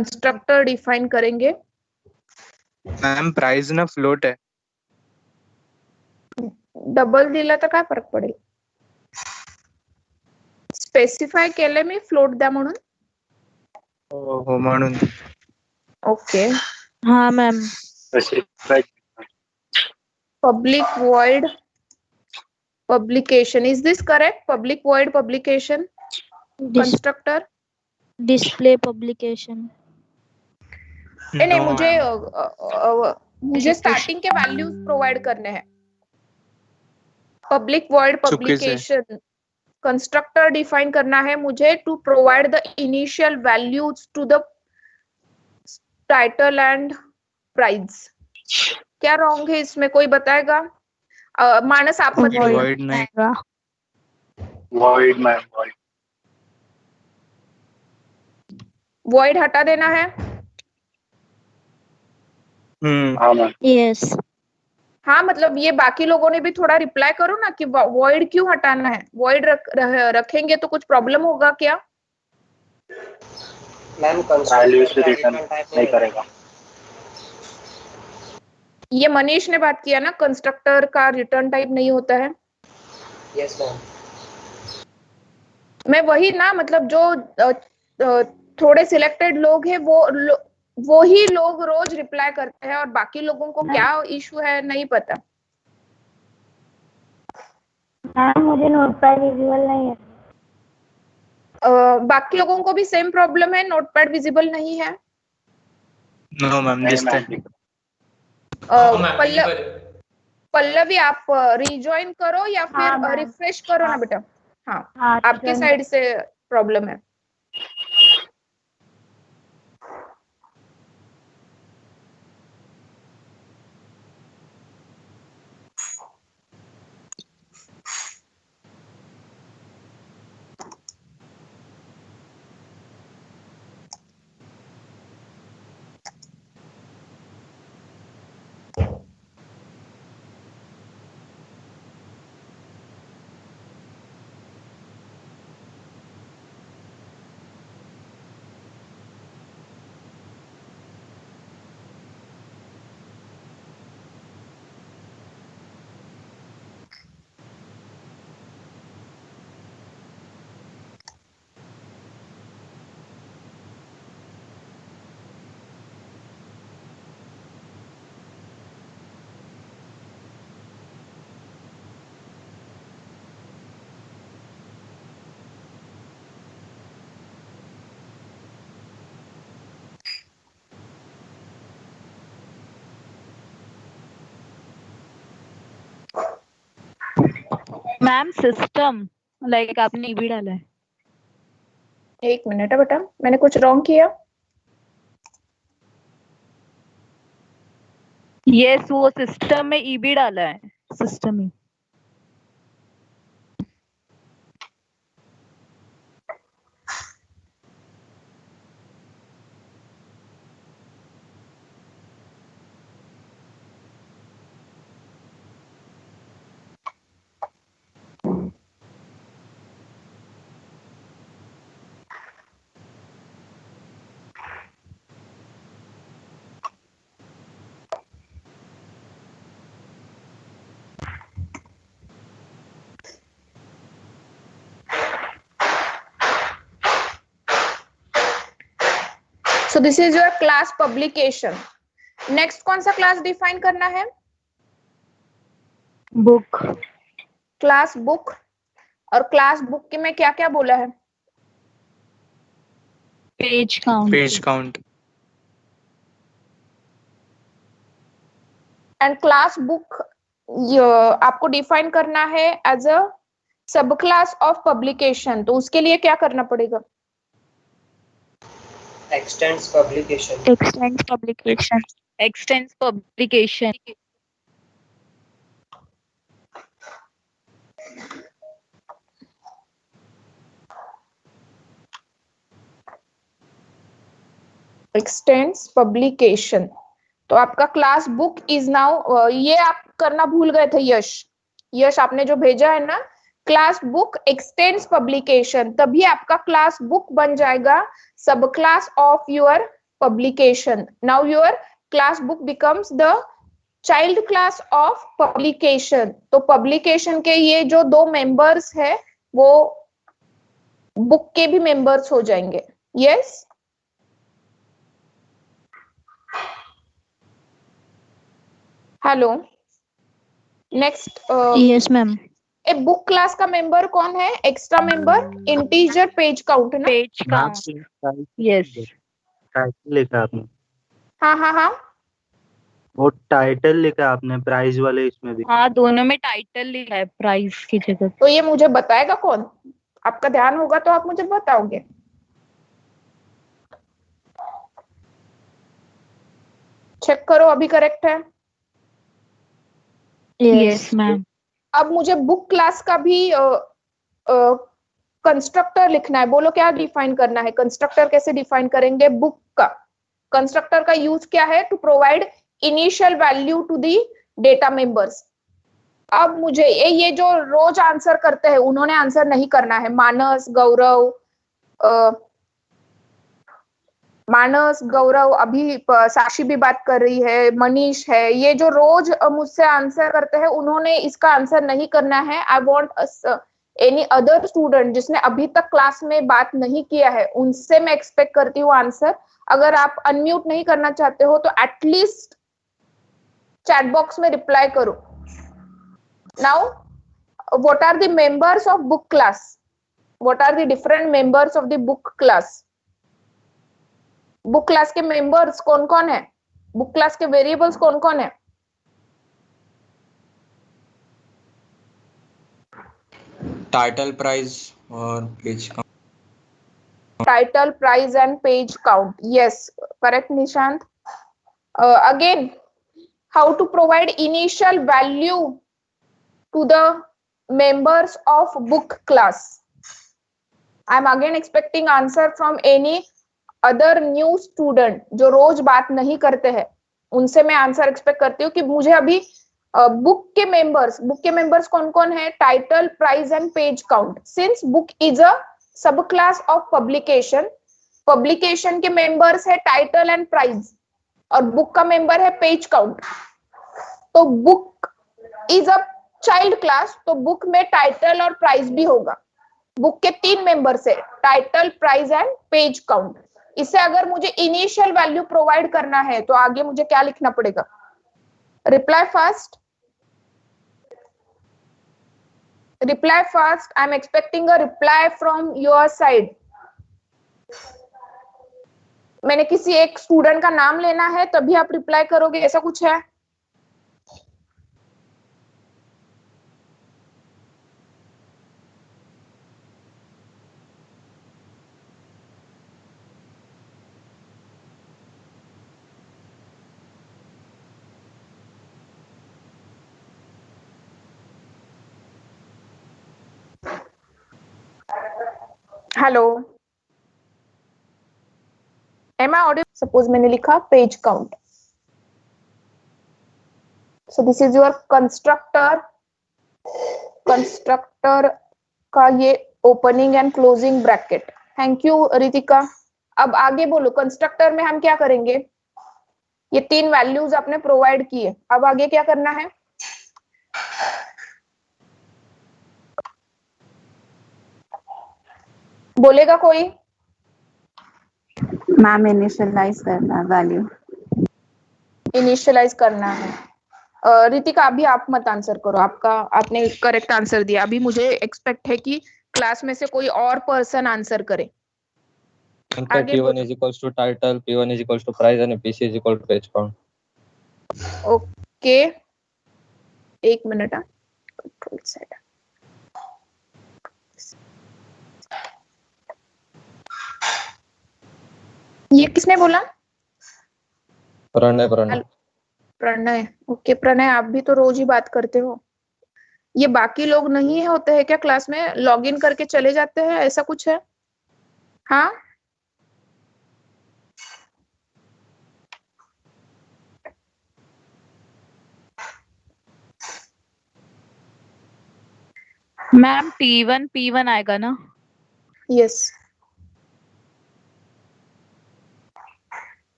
Constructor define करेंगे। Ma'am price ना float आहे. डबल दिला तर काय फरक पडेल? स्पेसिफाय केले मी फ्लोट द्या म्हणून. हो म्हणून. ओके. हा ma'am. Public void publication, is this correct? Public void publication constructor. Display publication. नहीं, मुझे स्टार्टिंग के वैल्यूज प्रोवाइड करने हैं। Public void publication constructor define करना है मुझे to provide the initial values to the title and price. क्या wrong है इसमें, कोई बताएगा? मानस आप बताइए। वॉइड नहीं, वॉइड मैम, वॉइड हटा देना है। हाँ मैम। यस। हाँ, मतलब ये बाकी लोगों ने भी थोड़ा रिप्लाई करो ना कि वॉइड क्यों हटाना है। वॉइड रखेंगे तो कुछ प्रॉब्लम होगा क्या? मैम कंस्ट्रक्टर रिटर्न नहीं करेगा। ये मनीष ने बात किया ना, कंस्ट्रक्टर का रिटर्न टाइप नहीं होता है। Yes ma'am. मैं वही ना, मतलब जो थोड़े सिलेक्टेड लोग हैं वो ही लोग रोज रिप्लाई करते हैं और बाकी लोगों को क्या इशू है नहीं पता। मुझे नोटपैड विजिबल नहीं है। बाकी लोगों को भी सेम प्रॉब्लम है, नोटपैड विजिबल नहीं है? नो मैम दिसते हैं। पल्लवी आप रिजॉइन करो या फिर रिफ्रेश करो ना बेटा। हाँ, आपके साइड से प्रॉब्लम है। मैम सिस्टम लाइक आपने भी डाला है। एक मिनट है बेटा, मैंने कुछ रॉन्ग किया? यस, वो सिस्टम में ईबी डाला है, सिस्टम में। So this is your class publication. Next कौन सा क्लास डिफाइन करना है? बुक। Class book. और क्लास बुक के में क्या क्या बोला है? Page count. Page count. And class book आपको डिफाइन करना है एज अ सब क्लास ऑफ पब्लिकेशन। तो उसके लिए क्या करना पड़ेगा? X tends publication. X tends publication. X tends publication. X tends publication. तो आपका क्लास बुक इज नाउ, ये आप करना भूल गए थे यश आपने जो भेजा है ना, क्लास बुक एक्सटेंड्स पब्लिकेशन, तभी आपका क्लास बुक बन जाएगा सब class of your publication. Now your class book becomes the child class of publication. तो publication के ये जो दो members है वो book के भी members हो जाएंगे. Yes? Hello. Next. Yes, ma'am. A book class का मेंबर कौन है? Extra member, integer, page count ना? Page count. Yes. टाइटल लिखा आपने, हाँ हाँ हाँ. वो टाइटल लिखा आपने प्राइस वाले इसमें भी। हाँ, दोनों में टाइटल लिखा है प्राइस की जगह। तो ये मुझे बताएगा कौन? आपका ध्यान होगा तो आप मुझे बताओगे. चेक करो अभी करेक्ट है. Yes, ma'am. अब मुझे बुक क्लास का भी कंस्ट्रक्टर लिखना है. बोलो क्या डिफाइन करना है? कंस्ट्रक्टर कैसे डिफाइन करेंगे? बुक का कंस्ट्रक्टर का यूज क्या है? To provide initial value to the data members. अब मुझे ये जो रोज आंसर करते हैं उन्होंने आंसर नहीं करना है. मानस, गौरव, अभी साक्षी भी बात कर रही है, मनीष है, ये जो रोज मुझसे आंसर करते हैं उन्होंने इसका आंसर नहीं करना है. I want any other student जिसने अभी तक क्लास में बात नहीं किया है उनसे मैं एक्सपेक्ट करती हूँ आंसर. अगर आप अनम्यूट नहीं करना चाहते हो तो एटलीस्ट चैट बॉक्स में रिप्लाई करो. Now what are the members of book class? What are the different members of the book class? Book class के मेंबर्स कौन कौन है? बुक क्लास के वेरिएबल्स कौन कौन है? टाइटल, प्राइस और page count. Title, price and page count. Yes, correct Nishant. Again, how to provide initial value to the members of book class? I'm again expecting answer from any other new student जो रोज बात नहीं करते हैं. उनसे मैं answer expect करती हूँ कि मुझे अभी बुक के मेंबर्स कौन कौन है? Title, price and page count. Since book is a सब क्लास ऑफ पब्लिकेशन के मेंबर्स है टाइटल एंड प्राइस और बुक का मेंबर है पेज काउंट. तो book is a child class, तो बुक में टाइटल और प्राइस भी होगा. बुक के 3 मेंबर्स है, title, price and page count. इससे अगर मुझे इनिशियल वैल्यू प्रोवाइड करना है तो आगे मुझे क्या लिखना पड़ेगा? Reply fast. I'm expecting a reply from your side. मैंने किसी एक स्टूडेंट का नाम लेना है तभी आप रिप्लाई करोगे, ऐसा कुछ है? Hello, am I audible? Suppose मैंने लिखा page count. So this is your constructor का ये opening and closing bracket. Thank you Ritika. अब आगे बोलो, कंस्ट्रक्टर में हम क्या करेंगे? ये 3 वैल्यूज आपने प्रोवाइड किए, अब आगे क्या करना है? बोलेगा कोई? मैम इनिशियलाइज करना वैल्यू. इनिशियलाइज करना है. रितिका अभी आप मत आंसर करो, आपने करेक्ट आंसर दिया. अभी मुझे एक्सपेक्ट है कि क्लास में से कोई और पर्सन आंसर करे. आगे P1 is equals to title, P1 is equals to price and PC is equal to page count. Okay, एक मिनट. Control set. ये किसने बोला? प्रणय. ओके प्रणय, आप भी तो रोज ही बात करते हो. ये बाकी लोग नहीं होते हैं क्या क्लास में? लॉग इन करके चले जाते हैं, ऐसा कुछ है? हाँ, मैम P1 आएगा ना? Yes.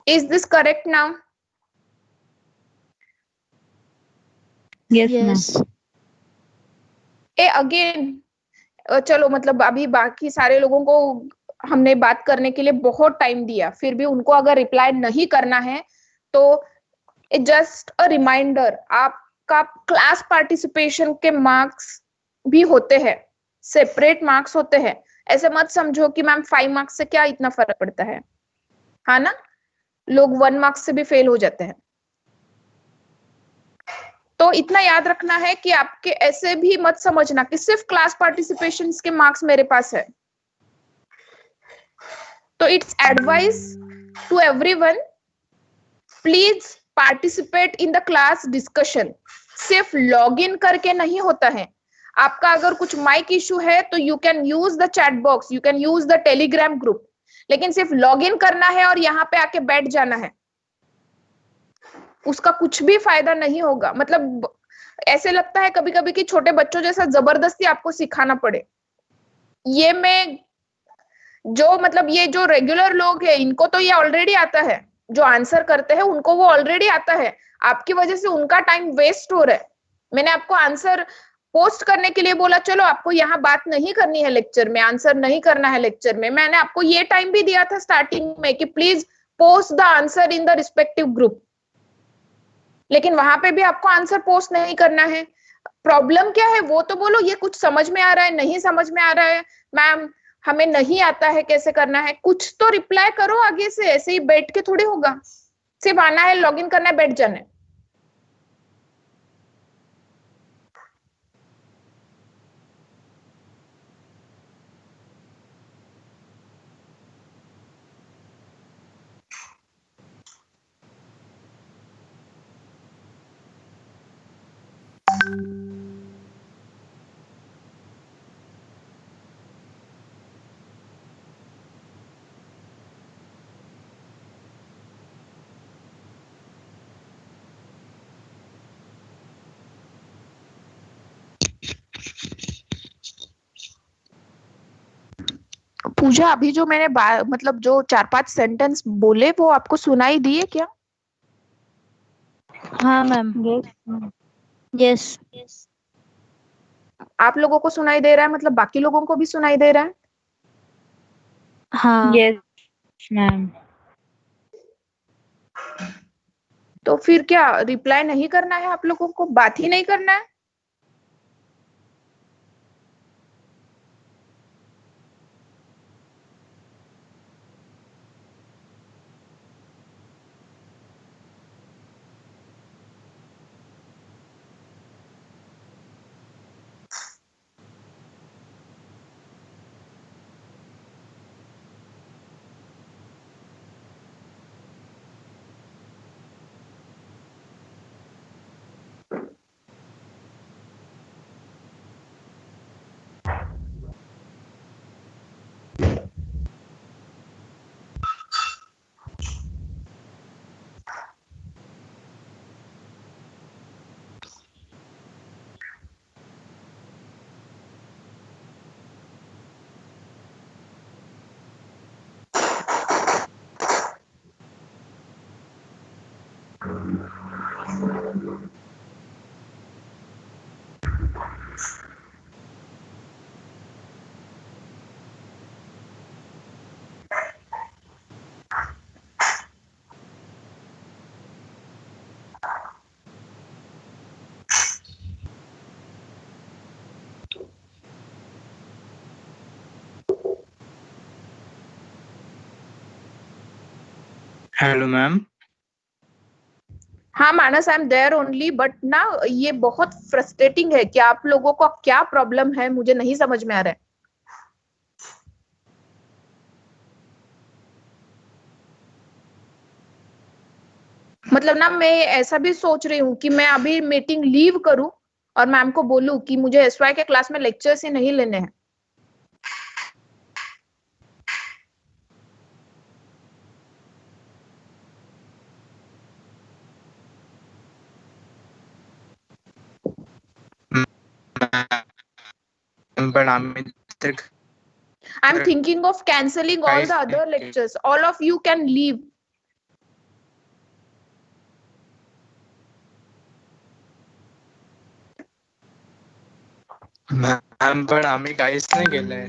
Is this correct now? Yes, ma'am. Yes. Again चलो मतलब अभी बाकी सारे लोगों को हमने बात करने के लिए बहुत टाइम दिया, फिर भी उनको अगर रिप्लाई नहीं करना है तो जस्ट अ रिमाइंडर, आपका क्लास पार्टिसिपेशन के मार्क्स भी होते हैं, सेपरेट मार्क्स होते हैं। ऐसे मत समझो कि मैम 5 मार्क्स से क्या इतना फर्क पड़ता है, हाँ ना, लोग 1 मार्क्स से भी फेल हो जाते हैं। तो इतना याद रखना है कि आपके ऐसे भी मत समझना कि सिर्फ क्लास पार्टिसिपेशन के मार्क्स मेरे पास है। तो it's advice to everyone, please participate in the class discussion. सिर्फ लॉग इन करके नहीं होता है। आपका अगर कुछ माइक इशू है तो you can use the chat box, you can use the Telegram group, लेकिन सिर्फ लॉग इन करना है और यहाँ पे आके बैठ जाना है, उसका कुछ भी फायदा नहीं होगा। मतलब ऐसे लगता है कभी कभी कि छोटे बच्चों जैसा जबरदस्ती आपको सिखाना पड़े। ये मैं जो मतलब ये जो रेगुलर लोग हैं इनको तो ये ऑलरेडी आता है, जो आंसर करते हैं उनको वो ऑलरेडी आता है, आपकी वजह से उनका टाइम वेस्ट हो रहा है। मैंने आपको आंसर पोस्ट करने के लिए बोला, चलो आपको यहाँ बात नहीं करनी है लेक्चर में, आंसर नहीं करना है लेक्चर में, मैंने आपको ये टाइम भी दिया था स्टार्टिंग में कि please post the answer in the respective group, लेकिन वहां पे भी आपको आंसर पोस्ट नहीं करना है। प्रॉब्लम क्या है वो तो बोलो, ये कुछ समझ में आ रहा है, नहीं समझ में आ रहा है मैम, हमें नहीं आता है कैसे करना है, कुछ तो रिप्लाई करो आगे से, ऐसे ही बैठ के थोड़ी होगा, सिर्फ आना है, लॉगिन करना है, बैठ जाना है। पूजा, अभी जो मैंने मतलब जो 4-5 सेंटेंस बोले वो आपको सुनाई दिए क्या? हाँ मैम। यस। आप लोगों को सुनाई दे रहा है, मतलब बाकी लोगों को भी सुनाई दे रहा है? हाँ। Yes, ma'am. तो फिर क्या रिप्लाई नहीं करना है आप लोगों को, बात ही नहीं करना है? Hello ma'am. हाँ Manas, I am there only, but ना ये बहुत फ्रस्ट्रेटिंग है कि आप लोगों को क्या प्रॉब्लम है मुझे नहीं समझ में आ रहा है। मतलब ना मैं ऐसा भी सोच रही हूँ कि मैं अभी मीटिंग लीव करूँ और मैम को बोलूँ कि मुझे एसवाई के क्लास में लेक्चर्स ही नहीं लेने हैं। But Amit, I'm thinking of cancelling all the other lectures. All of you can leave. Ma'am पण आम्ही काहीच नाही केलंय.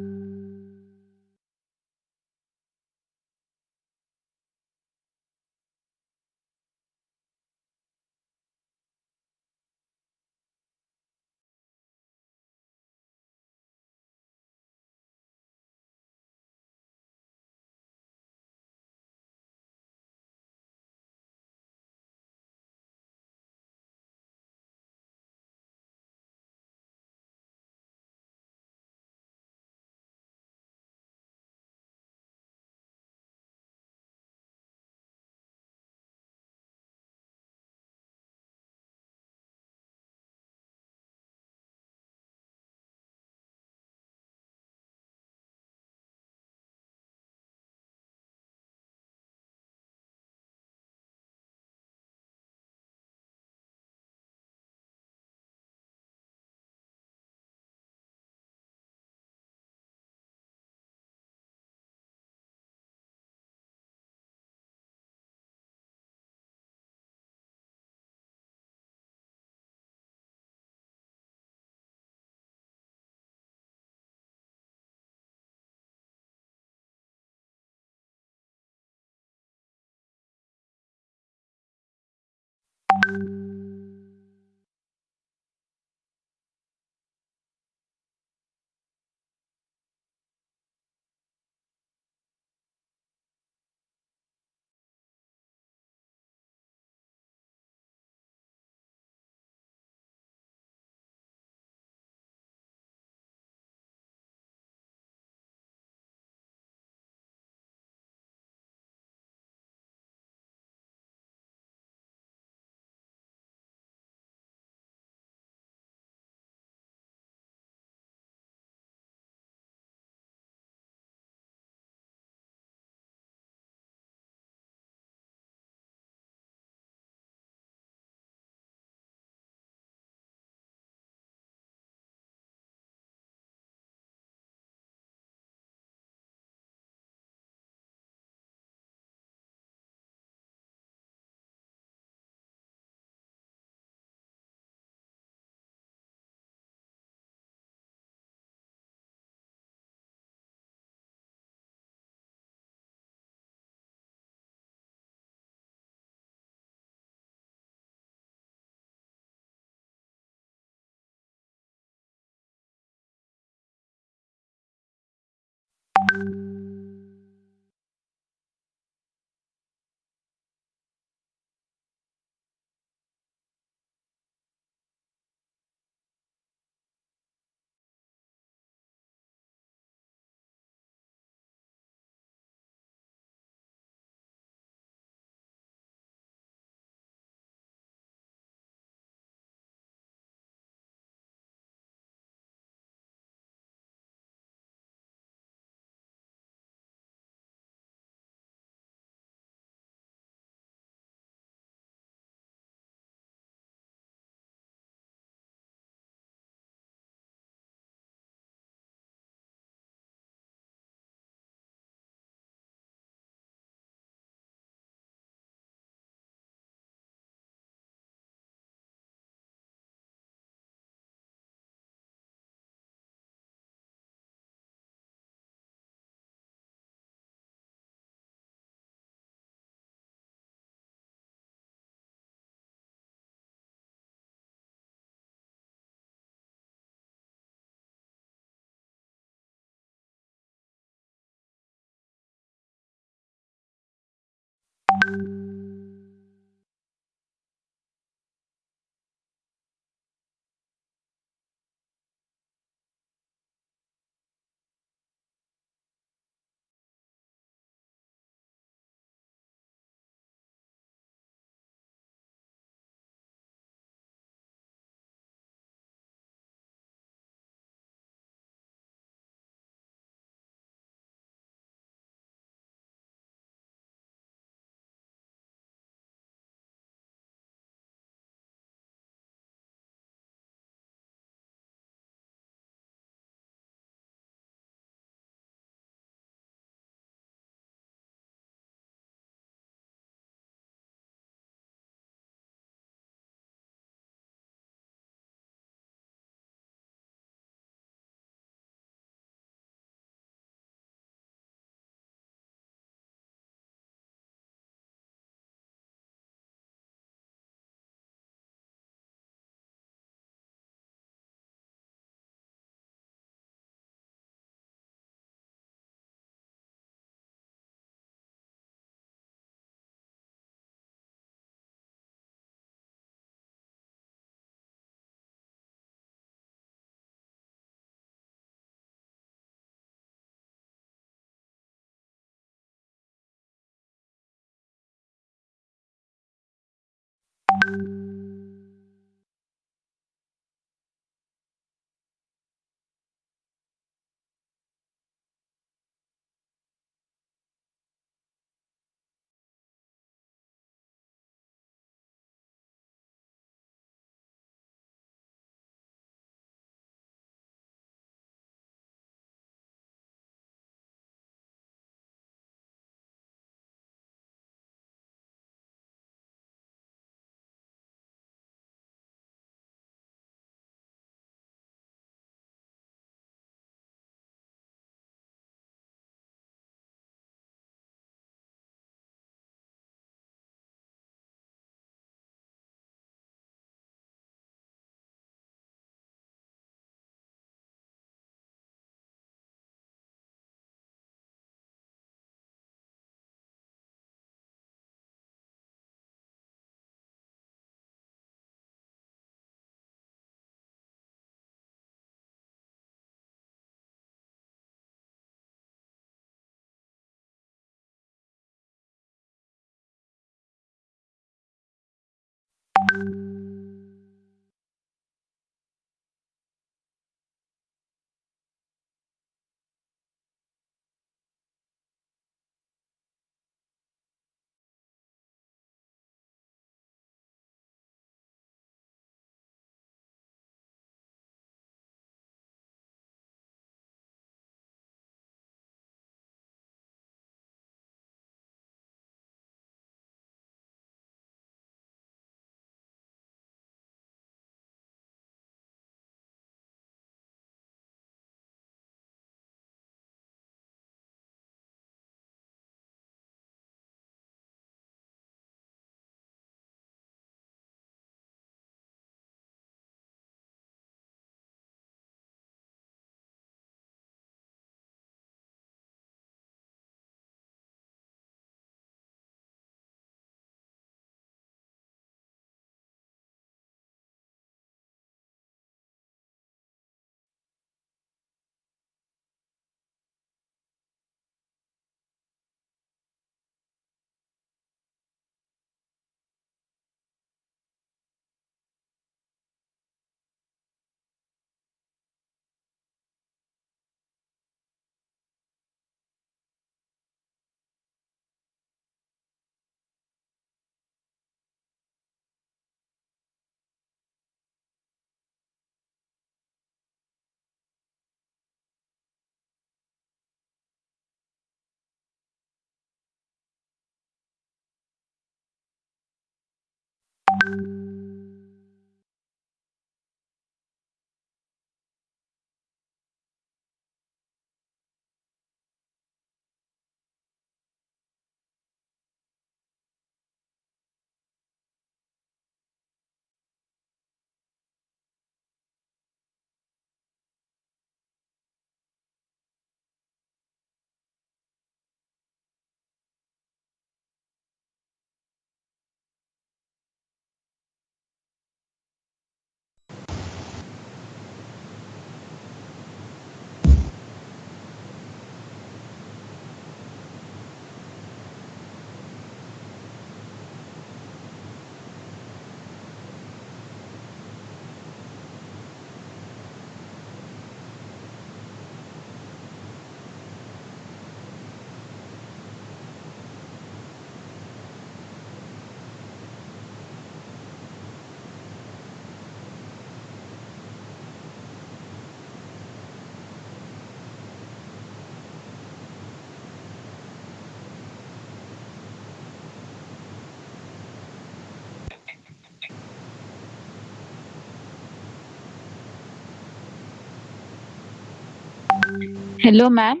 Hello, ma'am.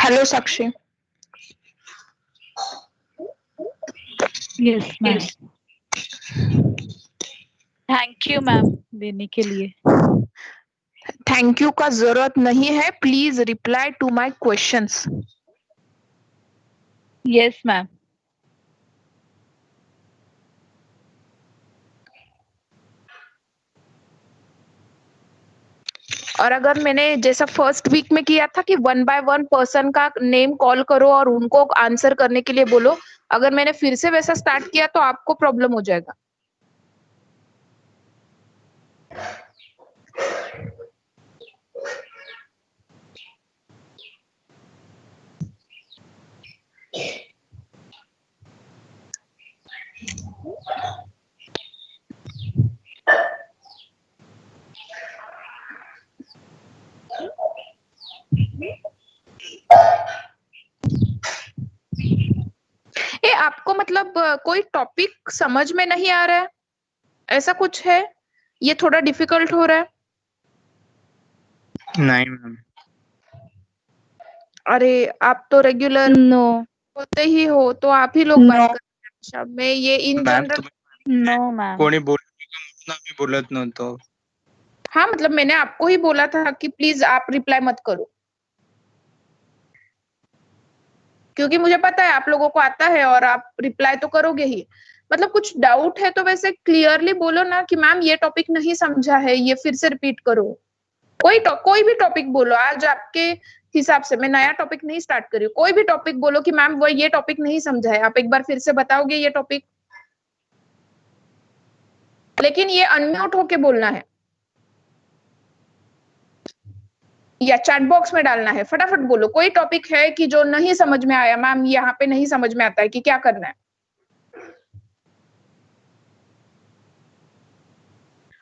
Hello Sakshi. Yes, ma'am. Thank you, ma'am, देने के लिए. थैंक यू का जरूरत नहीं है. Please reply to my questions. Yes, ma'am. और अगर मैंने जैसा फर्स्ट वीक में किया था कि 1 बाय 1 पर्सन का नेम कॉल करो और उनको आंसर करने के लिए बोलो, अगर मैंने फिर से वैसा स्टार्ट किया तो आपको प्रॉब्लम हो जाएगा। ये आपको मतलब कोई टॉपिक समझ में नहीं आ रहा है, ऐसा कुछ है? ये थोड़ा डिफिकल्ट हो रहा है? नहीं मैम। अरे आप तो रेगुलर नो होते ही हो, तो आप ही लोग बात कर रहे हैं। अच्छा, मैं ये इन मॅम जनरल नो मैम। कोणी बोलत आम्ही बोलत नव्हतो. हाँ मतलब मैंने आपको ही बोला था कि प्लीज आप रिप्लाई मत करो, क्योंकि मुझे पता है आप लोगों को आता है और आप रिप्लाई तो करोगे ही। मतलब कुछ डाउट है तो वैसे क्लियरली बोलो ना कि मैम ये टॉपिक नहीं समझा है, ये फिर से रिपीट करो। कोई भी टॉपिक बोलो, आज आपके हिसाब से मैं नया टॉपिक नहीं स्टार्ट कर रही हूँ, कोई भी टॉपिक बोलो कि मैम वो ये टॉपिक नहीं समझा है, आप एक बार फिर से बताओगे ये टॉपिक। लेकिन ये अनम्यूट होके बोलना है या चैट बॉक्स में डालना है, फटाफट बोलो। कोई टॉपिक है कि जो नहीं समझ में आया, मैम यहाँ पे नहीं समझ में आता है कि क्या करना है।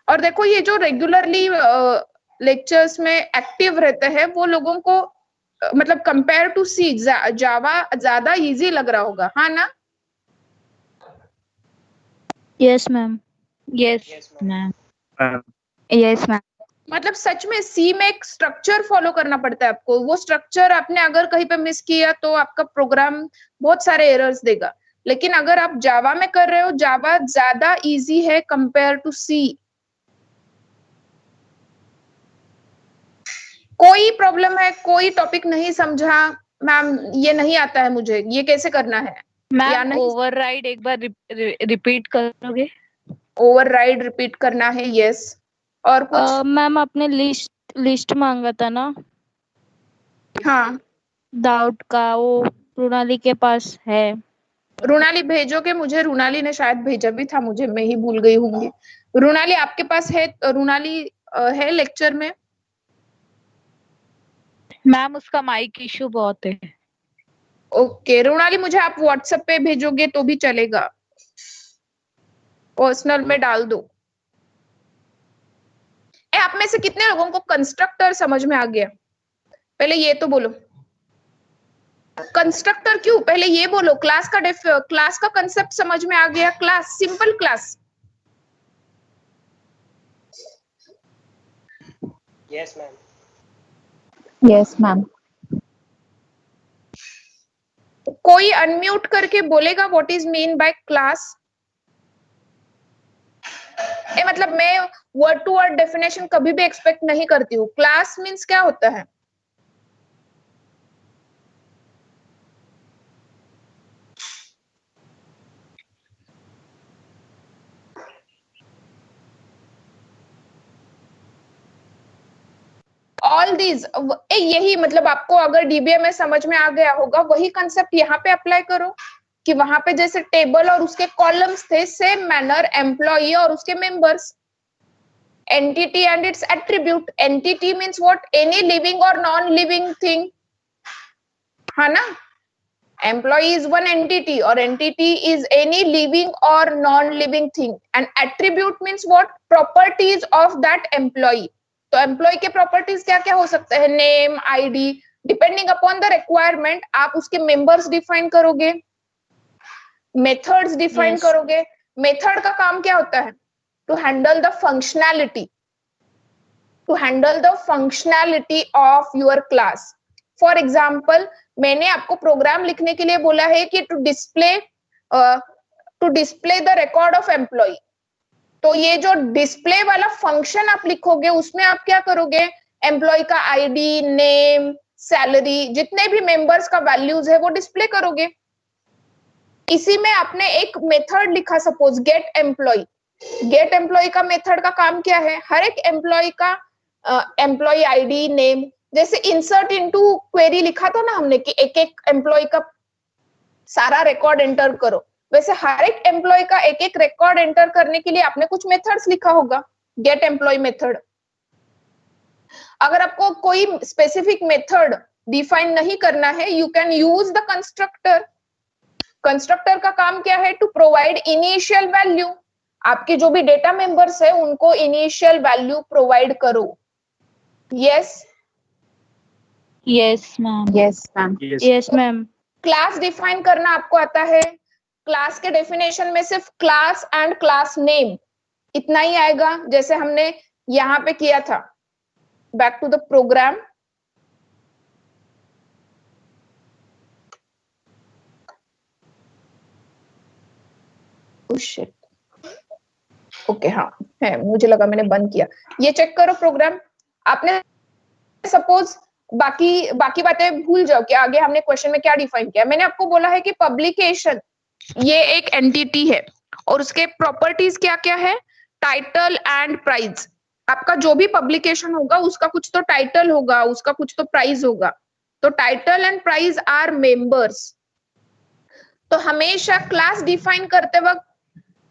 और देखो ये जो रेगुलरली लेक्चर्स में एक्टिव रहते हैं वो लोगों को मतलब कंपेयर टू सी जावा ज्यादा इजी लग रहा होगा, हाँ ना? Yes ma'am yes Yes, ma'am. Ma'am. Yes ma'am मतलब सच में सी में एक स्ट्रक्चर फॉलो करना पड़ता है आपको। वो स्ट्रक्चर आपने अगर कहीं पे मिस किया तो आपका प्रोग्राम बहुत सारे एरर्स देगा। लेकिन अगर आप जावा में कर रहे हो, जावा ज्यादा इजी है कंपेयर टू सी। कोई प्रॉब्लम है, कोई टॉपिक नहीं समझा, मैम ये नहीं आता है मुझे, ये कैसे करना है, या मैम नहीं ओवरराइड एक बार रिपीट करोगे? ओवरराइड रिपीट करना है, यस। और कुछ? मैम आपने लिस्ट मांगा था ना हाँ, डाउट का, वो प्रणाली के पास है। रुणाली भेजोगे मुझे? रुणाली ने शायद भेजा भी था मुझे, मैं ही भूल गई होंगी। रुणाली आपके पास है? रुणाली है लेक्चर में? मैम उसका माइक इशू बहुत है। ओके रुणाली, मुझे आप व्हाट्सएप पे भेजोगे तो भी चलेगा, पर्सनल में डाल दो। आप में से कितने लोगों को कंस्ट्रक्टर समझ में आ गया? पहले ये तो बोलो, कंस्ट्रक्टर क्यों, पहले ये बोलो। क्लास का कंसेप्ट समझ में आ गया? Class, simple class. Yes, ma'am. Yes, ma'am. कोई अनम्यूट करके बोलेगा what is mean by class? मतलब मैं वर्ड टू वर्ड डेफिनेशन कभी भी एक्सपेक्ट नहीं करती हूँ। क्लास मीन्स क्या होता है? ऑल दीज, यही मतलब आपको अगर डीबीए में समझ में आ गया होगा, वही कंसेप्ट यहाँ पे अप्लाई करो कि वहां पे जैसे टेबल और उसके कॉलम्स थे, सेम मैनर एम्प्लॉई और उसके members, entity and its attribute. Entity means what? Any living or non-living thing, है ना? Employee is one entity or entity is any living or non-living thing. And attribute means what? Properties of that employee. तो employee के properties क्या क्या हो सकते हैं? Name, ID, depending upon the requirement आप उसके members define करोगे, methods define Yes. करोगे। Method का काम क्या होता है? To handle the functionality, of your class. For example, मैंने आपको प्रोग्राम लिखने के लिए बोला है कि to display the record of employee. तो ये जो डिस्प्ले वाला फंक्शन आप लिखोगे उसमें आप क्या करोगे? एम्प्लॉय का आईडी, नेम, सैलरी, जितने भी मेंबर्स का वैल्यूज है वो डिस्प्ले करोगे। इसी में आपने एक मेथड लिखा, suppose get employ. Get employ का मेथड का काम क्या है? हर एक एम्प्लॉय का एम्प्लॉय आईडी, नेम, जैसे इंसर्ट इनटू क्वेरी लिखा था ना हमने कि एक एक एम्प्लॉय का सारा रिकॉर्ड एंटर करो, वैसे हर एक एम्प्लॉय का एक एक रिकॉर्ड एंटर करने के लिए आपने कुछ मेथड्स लिखा होगा, गेट एम्प्लॉय मेथड। अगर आपको कोई स्पेसिफिक मेथड डिफाइन नहीं करना है, you can use the constructor. Constructor का काम क्या है? To provide initial value. आपके जो भी डेटा मेंबर्स है उनको इनिशियल वैल्यू प्रोवाइड करो। Yes Yes, ma'am. Yes, ma'am. Yes, ma'am. Class define करना आपको आता है? क्लास के डेफिनेशन में सिर्फ क्लास एंड क्लास नेम इतना ही आएगा, जैसे हमने यहाँ पे किया था। Back to the program. Okay हाँ है, मुझे लगा मैंने बंद किया। ये चेक करो प्रोग्राम। आपने सपोज बाकी बातें भूल जाओ कि आगे हमने क्वेश्चन में क्या डिफाइन किया। मैंने आपको बोला है कि पब्लिकेशन ये एक एंटिटी है और उसके प्रॉपर्टीज क्या क्या है? Title and price. आपका जो भी पब्लिकेशन होगा उसका कुछ तो टाइटल होगा, उसका कुछ तो प्राइस होगा। तो title and price are members. तो हमेशा क्लास डिफाइन करते वक्त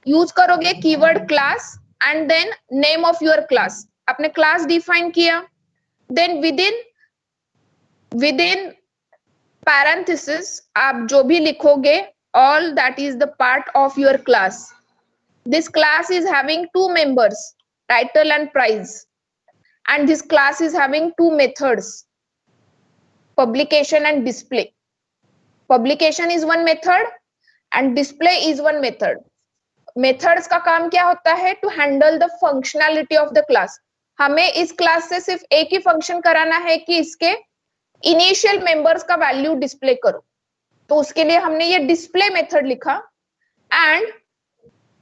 यूज करोगे keyword class and then name of your class. आपने क्लास डिफाइन किया, देन विदिन पैरेंथेसिस आप जो भी लिखोगे, all that is the part of your class. This class is having two members, title and price, and this class is having two methods, publication and display. Publication is one method and display is one method. Methods का काम क्या होता है? To handle the functionality of the class. हमें इस class से सिर्फ एक ही फंक्शन कराना है कि इसके इनिशियल मेंबर्स का वैल्यू डिस्प्ले करो। तो उसके लिए हमने ये डिस्प्ले मेथड लिखा। एंड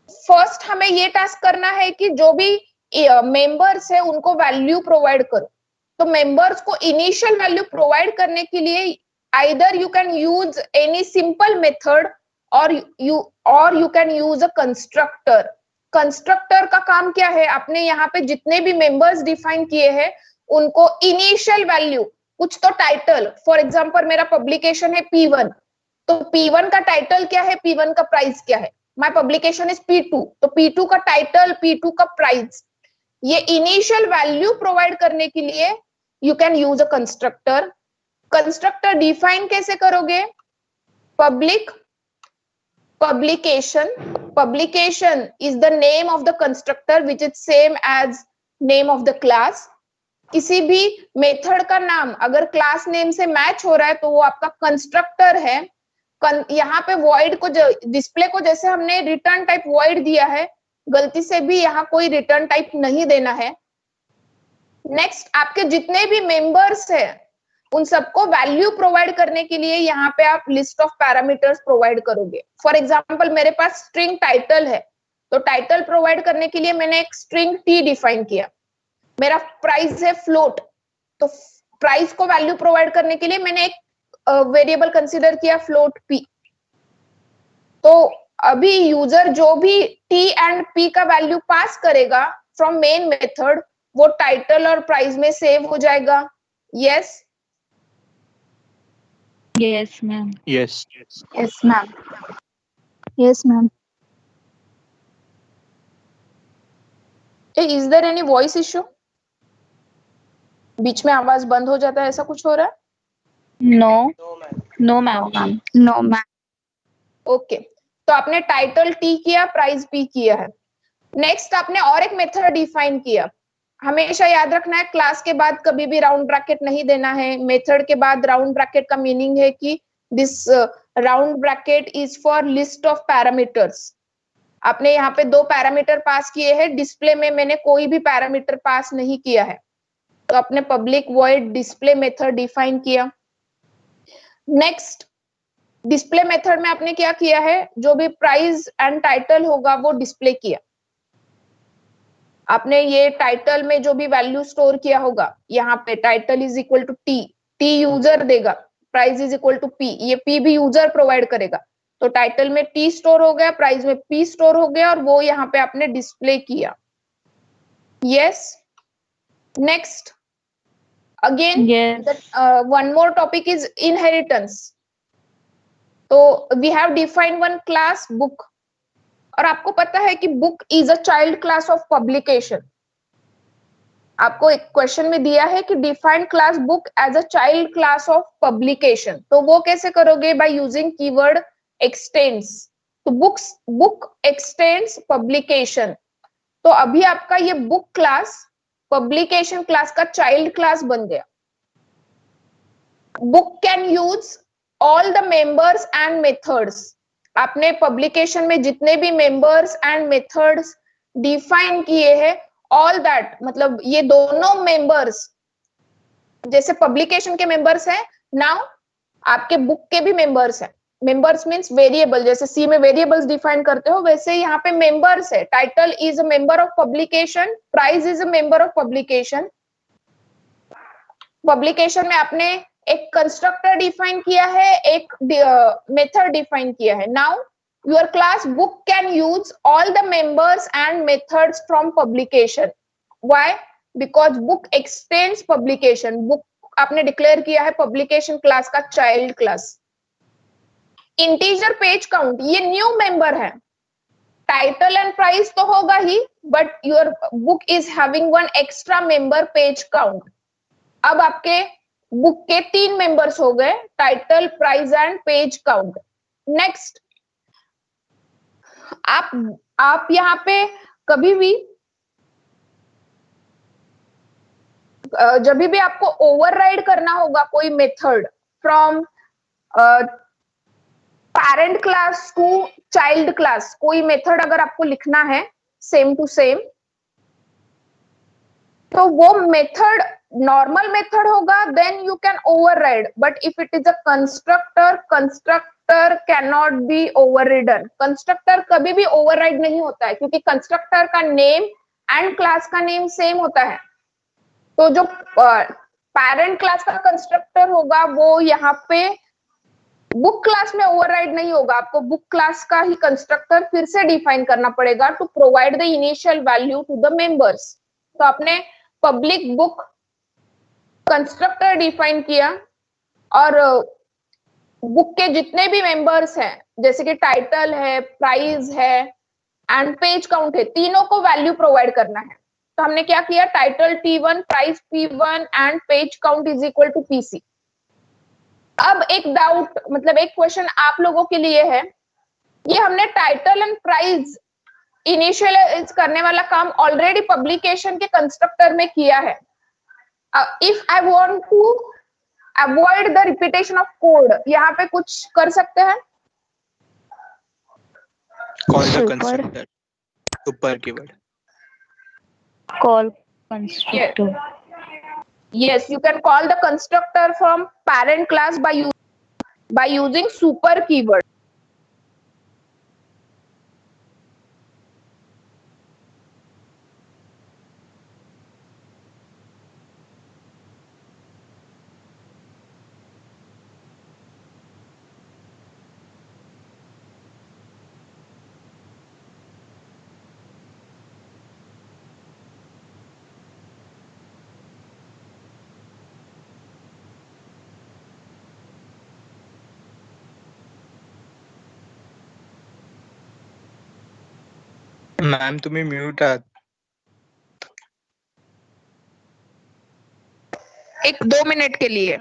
फर्स्ट हमें ये टास्क करना है कि जो भी मेंबर्स है उनको वैल्यू प्रोवाइड करो। तो मेंबर्स को इनिशियल वैल्यू प्रोवाइड करने के लिए either you can use any simple method और you can use a constructor. Constructor का काम क्या है? आपने यहाँ पे जितने भी मेंबर्स डिफाइन किए हैं उनको इनिशियल वैल्यू, कुछ तो टाइटल, फॉर एग्जांपल मेरा पब्लिकेशन है P1, तो P1 का टाइटल क्या है, P1 का प्राइस क्या है? माय पब्लिकेशन इज P2, तो P2 का टाइटल, P2 का प्राइस। ये इनिशियल वैल्यू प्रोवाइड करने के लिए you can use a constructor. Constructor define कैसे करोगे? Public publication is the name of the constructor which is same as name of the class. किसी भी मेथड का नाम अगर क्लास नेम से मैच हो रहा है तो वो आपका कंस्ट्रक्टर है। यहाँ पे void को डिस्प्ले को जैसे हमने रिटर्न टाइप void दिया है, गलती से भी यहाँ कोई रिटर्न टाइप नहीं देना है। नेक्स्ट, आपके जितने भी मेंबर्स है उन सबको वैल्यू प्रोवाइड करने के लिए यहाँ पे आप लिस्ट ऑफ पैरामीटर्स प्रोवाइड करोगे। फॉर एग्जांपल मेरे पास स्ट्रिंग टाइटल है, तो टाइटल प्रोवाइड करने के लिए मैंने एक स्ट्रिंग टी डिफाइन किया। मेरा प्राइस है फ्लोट, तो प्राइस को वैल्यू प्रोवाइड करने के लिए मैंने एक वेरिएबल कंसीडर किया फ्लोट पी। तो अभी यूजर जो भी टी एंड पी का वैल्यू पास करेगा फ्रॉम मेन मेथड, वो टाइटल और प्राइस में सेव हो जाएगा। Yes Yes, ma'am. Yes. Yes, ma'am. Yes, ma'am. Is there any voice issue? बीच में आवाज बंद हो जाता है, ऐसा कुछ हो रहा है? No. No, ma'am. No, ma'am. No, ma'am. Okay, तो आपने टाइटल टी किया, प्राइस पी किया है। नेक्स्ट आपने और एक मेथड डिफाइन किया। हमेशा याद रखना है, क्लास के बाद कभी भी राउंड ब्रैकेट नहीं देना है। मेथड के बाद राउंड ब्रैकेट का मीनिंग है कि this round bracket is for list of parameters. आपने यहाँ पे 2 पैरामीटर पास किए हैं, डिस्प्ले में मैंने कोई भी पैरामीटर पास नहीं किया है, तो आपने public void display method define किया। नेक्स्ट, डिस्प्ले मेथड में आपने क्या किया है? जो भी प्राइस एंड टाइटल होगा वो डिस्प्ले किया। आपने ये टाइटल में जो भी वैल्यू स्टोर किया होगा, यहाँ पे title is equal to T, T user देगा, price is equal to P, ये पी भी यूजर प्रोवाइड करेगा। तो टाइटल में टी स्टोर हो गया, प्राइस में पी स्टोर हो गया, और वो यहाँ पे आपने डिस्प्ले किया। Yes Next, again, Yes. one more topic is inheritance. तो we have defined one class book, और आपको पता है कि book is a child class of publication. आपको एक क्वेश्चन में दिया है कि define class book as a child class of publication, तो वो कैसे करोगे? By using keyword extends. तो बुक एक्सटेंड्स पब्लिकेशन. तो अभी आपका ये बुक क्लास पब्लिकेशन क्लास का चाइल्ड क्लास बन गया. Book can use all the members and methods. आपने पब्लिकेशन में जितने भी मेंबर्स एंड मेथड्स डिफाइन किए हैं, ऑल दैट, मतलब ये दोनों मेंबर्स जैसे पब्लिकेशन के मेंबर्स हैं, नाउ आपके बुक के भी मेंबर्स हैं. मेंबर्स मींस वेरिएबल, जैसे सी में वेरिएबल्स डिफाइन करते हो, वैसे यहाँ पे मेंबर्स है. Title is a member of publication, price is a member of publication. Publication में आपने एक कंस्ट्रक्टर डिफाइन किया है, एक मेथड डिफाइन किया है. Now your class book can use all the members and methods from publication. Why? Because book extends publication. book आपने declare किया है पब्लिकेशन क्लास का child class. Integer page count, ये न्यू मेंबर है. Title and price तो होगा ही, but your book is having one extra member page count. अब आपके बुक के 3 मेंबर्स हो गए, title, price and page count. Next, आप यहाँ पे कभी भी जब भी आपको ओवरराइड करना होगा कोई method from parent class to child class, कोई मेथड अगर आपको लिखना है सेम टू सेम, तो वो मेथड नॉर्मल मेथड होगा, then you can override. But if it is a constructor can not be overridden. Constructor कभी भी ओवरराइड नहीं होता है, क्योंकि कंस्ट्रक्टर का नेम एंड क्लास का नेम सेम होता है. तो जो पैरेंट क्लास का कंस्ट्रक्टर होगा वो यहाँ पे बुक क्लास में ओवरराइड नहीं होगा. आपको बुक क्लास का ही कंस्ट्रक्टर फिर से डिफाइन करना पड़ेगा to provide the initial value to the members. तो आपने पब्लिक बुक कंस्ट्रक्टर डिफाइन किया, और बुक के जितने भी मेंबर्स हैं, जैसे कि टाइटल है, प्राइस है एंड पेज काउंट है, तीनों को वैल्यू प्रोवाइड करना है. तो हमने क्या किया? Title T1, price P1 and page count is equal to PC. अब एक डाउट, मतलब एक क्वेश्चन आप लोगों के लिए है, ये हमने टाइटल एंड प्राइस इनिशियलाइज करने वाला काम ऑलरेडी पब्लिकेशन के कंस्ट्रक्टर में किया है. If I want to avoid the repetition of code, यहाँ पे कुछ कर सकते हैं? Call the Super. Constructor, super keyword. Call constructor. Yes, you can call the constructor from parent class by using super keyword. Ma'am तुम्ही mute आहात. एक 2 minute के लिए.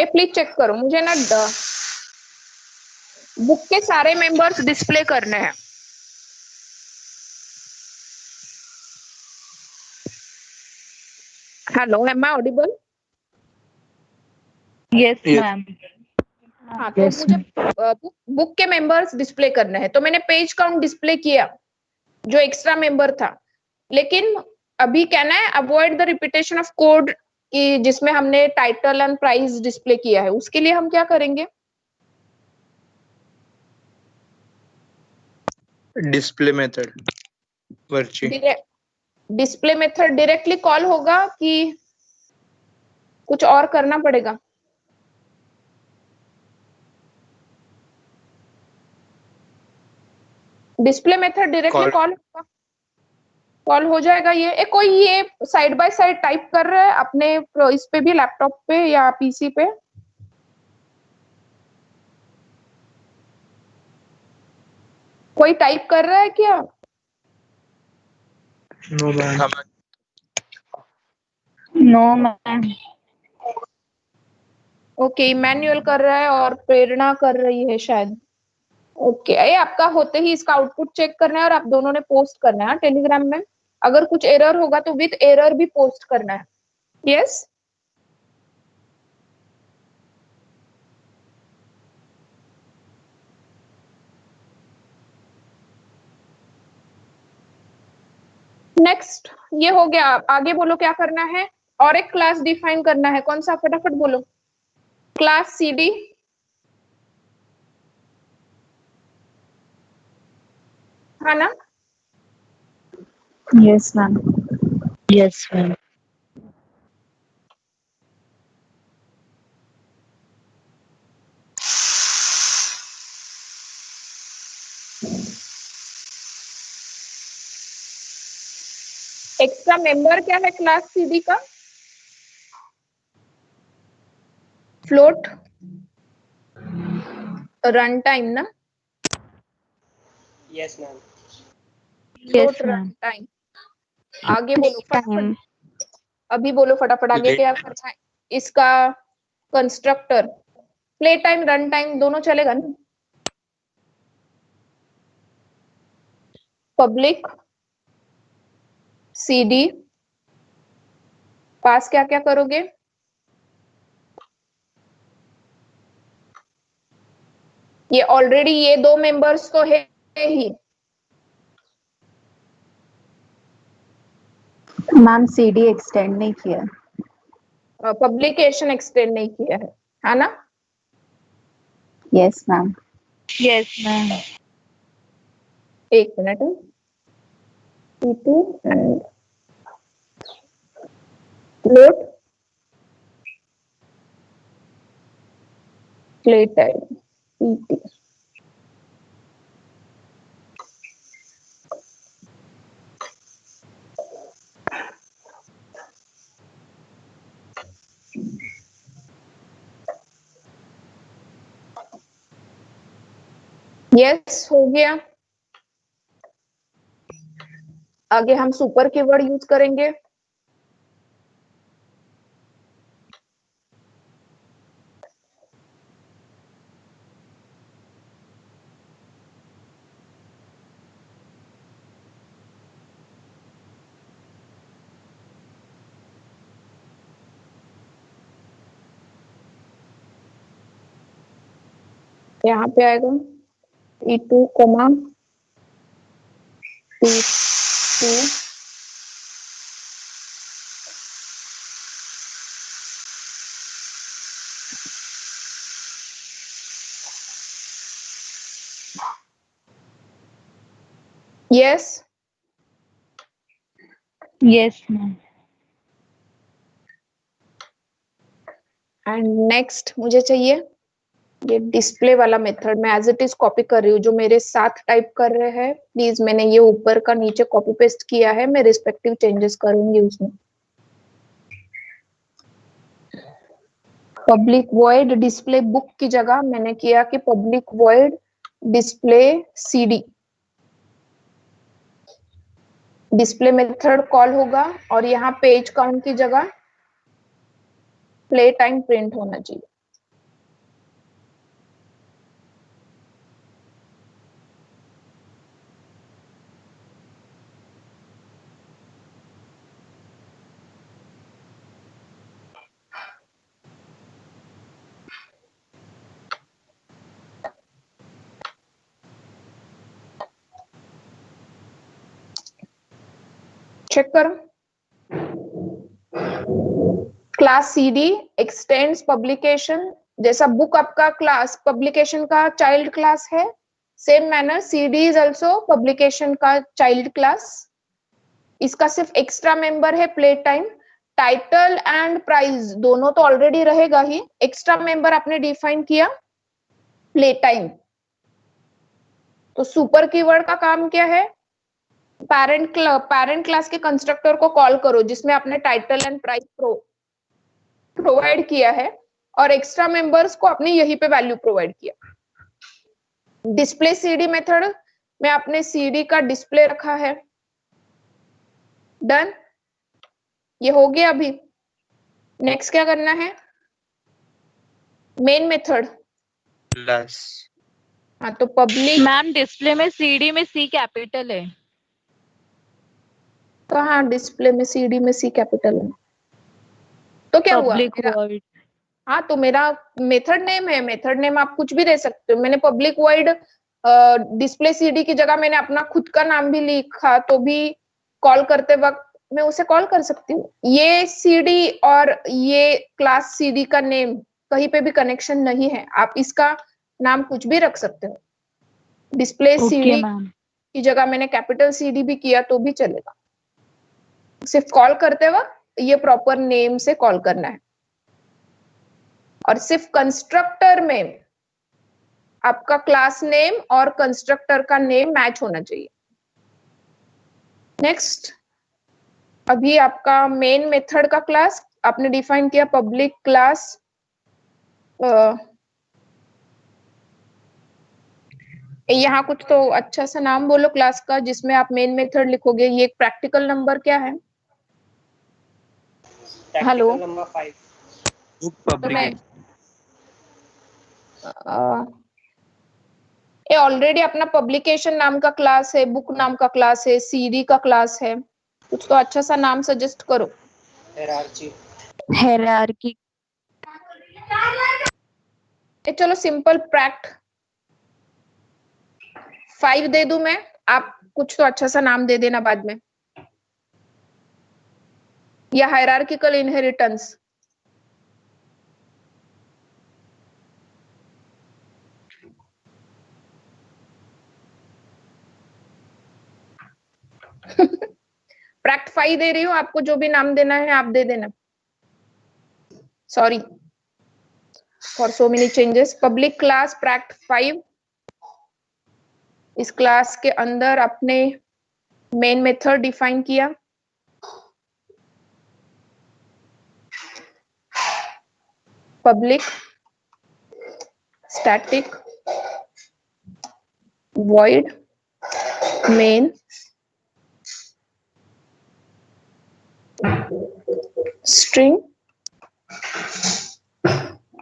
प्लीज चेक करो, मुझे ना बुक के सारे मेंबर्स डिस्प्ले करने हैं। Hello, am I audible? Yes, Yes. ma'am. हाँ, तो मुझे बुक के मेंबर्स डिस्प्ले करने हैं। तो मैंने पेज काउंट डिस्प्ले किया जो एक्स्ट्रा मेंबर था, लेकिन अभी कहना है avoid the repetition of code कि जिसमें हमने टाइटल एंड प्राइस डिस्प्ले किया है। उसके लिए हम क्या करेंगे? Display method virtue. Display method directly call होगा कि कुछ और करना पड़ेगा? डिस्प्ले मेथड डायरेक्टली कॉल हो जाएगा। ये कोई ये साइड बाय साइड टाइप कर रहा है अपने इस पे भी, लैपटॉप पे या पीसी पे? कोई टाइप कर रहा है क्या? No ma'am. No, ma'am. Okay, manual कर रहा है और प्रेरणा कर रही है शायद। ओके, ये आपका होते ही इसका आउटपुट चेक करना है और आप दोनों ने पोस्ट करना है टेलीग्राम में। अगर कुछ एरर होगा तो विद एरर भी पोस्ट करना है। यस? नेक्स्ट ये हो गया। आगे बोलो क्या करना है। और एक क्लास डिफाइन करना है। कौन सा? फटाफट बोलो। Class CD. हाँ ना? Yes, ma'am. Yes, ma'am. Extra member क्या है क्लास सीडी का? फ्लोट रन टाइम ना? Yes, ma'am. Float Yes, run ma'am. Time. आगे बोलो फटाफट। Time. अभी बोलो फटाफट, आगे Let- क्या करना है? इसका constructor play time run time दोनों चलेगा ना? पब्लिक सीडी पास क्या क्या करोगे? ये ऑलरेडी ये दो मेंबर्स तो है ही। मैम CD एक्सटेंड नहीं किया। पब्लिकेशन एक्सटेंड नहीं किया है ना? Yes ma'am. Yes, ma'am. एक minute. P2 and load play time PT। Yes, हो गया। आगे हम सुपर कीवर्ड यूज करेंगे। यहाँ पे आएगा P2 comma P2 yes. Yes, ma'am. And next मुझे चाहिए ये डिस्प्ले वाला मेथड। मैं एज इट इज कॉपी कर रही हूँ, जो मेरे साथ टाइप कर रहे हैं प्लीज। मैंने ये ऊपर का नीचे कॉपी पेस्ट किया है, मैं रिस्पेक्टिव चेंजेस करूंगी उसमें। पब्लिक वॉइड डिस्प्ले बुक की जगह मैंने किया कि public void display CD. Display method call होगा और यहाँ पेज काउंट की जगह प्ले टाइम प्रिंट होना चाहिए। चेक करो। क्लास सीडी एक्सटेंड्स पब्लिकेशन, जैसा बुक आपका क्लास पब्लिकेशन का चाइल्ड क्लास है, same manner CD is also publication का चाइल्ड क्लास। इसका सिर्फ एक्स्ट्रा मेंबर है play time. Title and price दोनों तो ऑलरेडी रहेगा ही, एक्स्ट्रा मेंबर आपने डिफाइन किया प्ले टाइम। तो सुपर कीवर्ड का काम क्या है? पैरेंट क्लास के कंस्ट्रक्टर को कॉल करो जिसमें आपने टाइटल एंड प्राइस प्रोवाइड किया है, और एक्स्ट्रा मेंबर्स को आपने यहीं पे वैल्यू प्रोवाइड किया। डिस्प्ले सीडी मेथड में आपने सीडी का डिस्प्ले रखा है। डन, ये हो गया। अभी नेक्स्ट क्या करना है? Main method. क्लास। हाँ, तो पब्लिक। मैम डिस्प्ले में सीडी में सी कैपिटल है। तो हाँ, डिस्प्ले में सीडी में सी कैपिटल है। तो क्या हुआ पब्लिक मेरा? वर्ड। हाँ, तो मेरा मेथड नेम है, मेथड नेम आप कुछ भी दे सकते हो। मैंने पब्लिक वाइड डिस्प्ले सीडी की जगह मैंने अपना खुद का नाम भी लिखा, तो भी कॉल करते वक्त मैं उसे कॉल कर सकती हूँ। ये सीडी और ये क्लास सीडी का नेम कहीं पे भी कनेक्शन नहीं है, आप इसका नाम कुछ भी रख सकते हो। Display okay CD ma'am. की जगह मैंने कैपिटल सीडी भी किया तो भी चलेगा। सिर्फ कॉल करते वक्त ये प्रॉपर नेम से कॉल करना है, और सिर्फ कंस्ट्रक्टर में आपका क्लास नेम और कंस्ट्रक्टर का नेम मैच होना चाहिए। नेक्स्ट, अभी आपका मेन मेथड का क्लास आपने डिफाइन किया पब्लिक क्लास। यहाँ कुछ तो अच्छा सा नाम बोलो क्लास का जिसमें आप मेन मेथड लिखोगे। ये एक प्रैक्टिकल नंबर क्या है? Hello, number 5। बुक तो मैं पब्लिकेशन। ये ऑलरेडी अपना पब्लिकेशन नाम का क्लास है, बुक नाम का क्लास है, सीडी का क्लास है। कुछ तो अच्छा सा नाम सजेस्ट करो। हायरार्की। चलो सिंपल प्रैक्ट 5 दे दूं मैं, आप कुछ तो अच्छा सा नाम दे देना बाद में। या हायरार्किकल इनहेरिटेंस। प्रैक्ट 5 दे रही हूँ, आपको जो भी नाम देना है आप दे देना। Sorry for so many changes. Public class pract 5। इस क्लास के अंदर आपने मेन मेथड डिफाइन किया। Public static void main string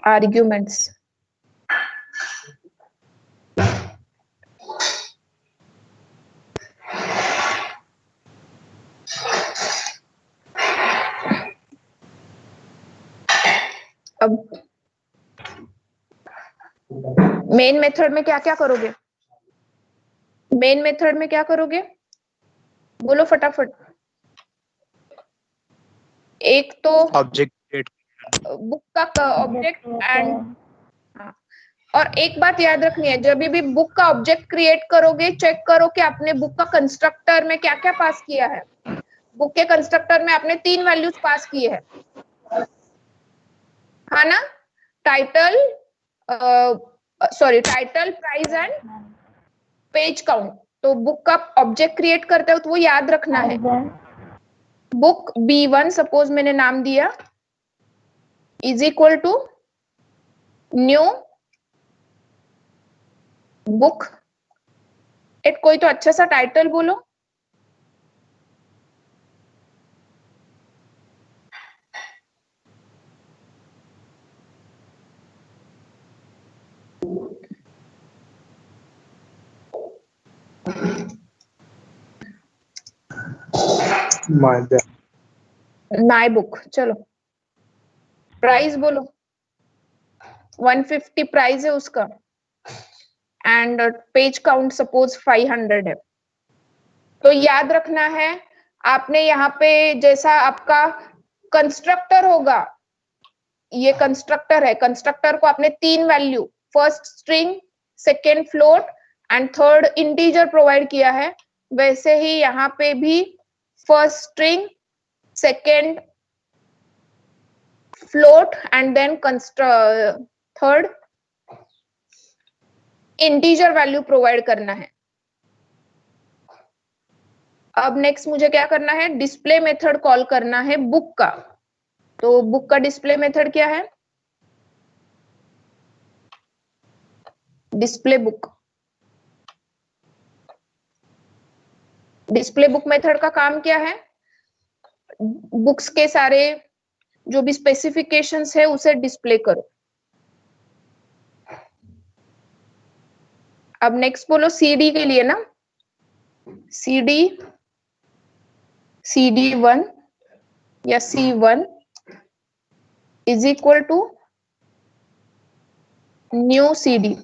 arguments। अब मेन मेथड में क्या क्या करोगे? मेन मेथड में क्या करोगे बोलो फटाफट। एक तो ऑब्जेक्ट बुक का ऑब्जेक्ट एंड, और एक बात याद रखनी है, जब भी बुक का ऑब्जेक्ट क्रिएट करोगे चेक करो कि आपने बुक का कंस्ट्रक्टर में क्या क्या पास किया है। बुक के कंस्ट्रक्टर में आपने 3 वैल्यूज पास किए हैं, है ना? Title, title, price and page count. तो बुक का ऑब्जेक्ट क्रिएट करते हो तो वो याद रखना है। बुक B1 सपोज मैंने नाम दिया is equal to new book. एक कोई तो अच्छा सा टाइटल बोलो। My book. चलो प्राइस बोलो, 150 प्राइस है उसका, एंड पेज काउंट सपोज 500 है। तो याद रखना है आपने यहाँ पे जैसा आपका कंस्ट्रक्टर होगा, ये कंस्ट्रक्टर है, कंस्ट्रक्टर को आपने 3 value, first string, second float and third integer provide किया है, वैसे ही यहाँ पे भी first string, second float and then third integer value provide करना है। अब नेक्स्ट मुझे क्या करना है, डिस्प्ले मेथड कॉल करना है बुक का। तो बुक का डिस्प्ले मेथड क्या है, display book. Display book method का काम क्या है, बुक्स के सारे जो भी स्पेसिफिकेशंस है उसे डिस्प्ले करो। अब नेक्स्ट बोलो सीडी के लिए ना, CD1 या C1 is equal to new CD।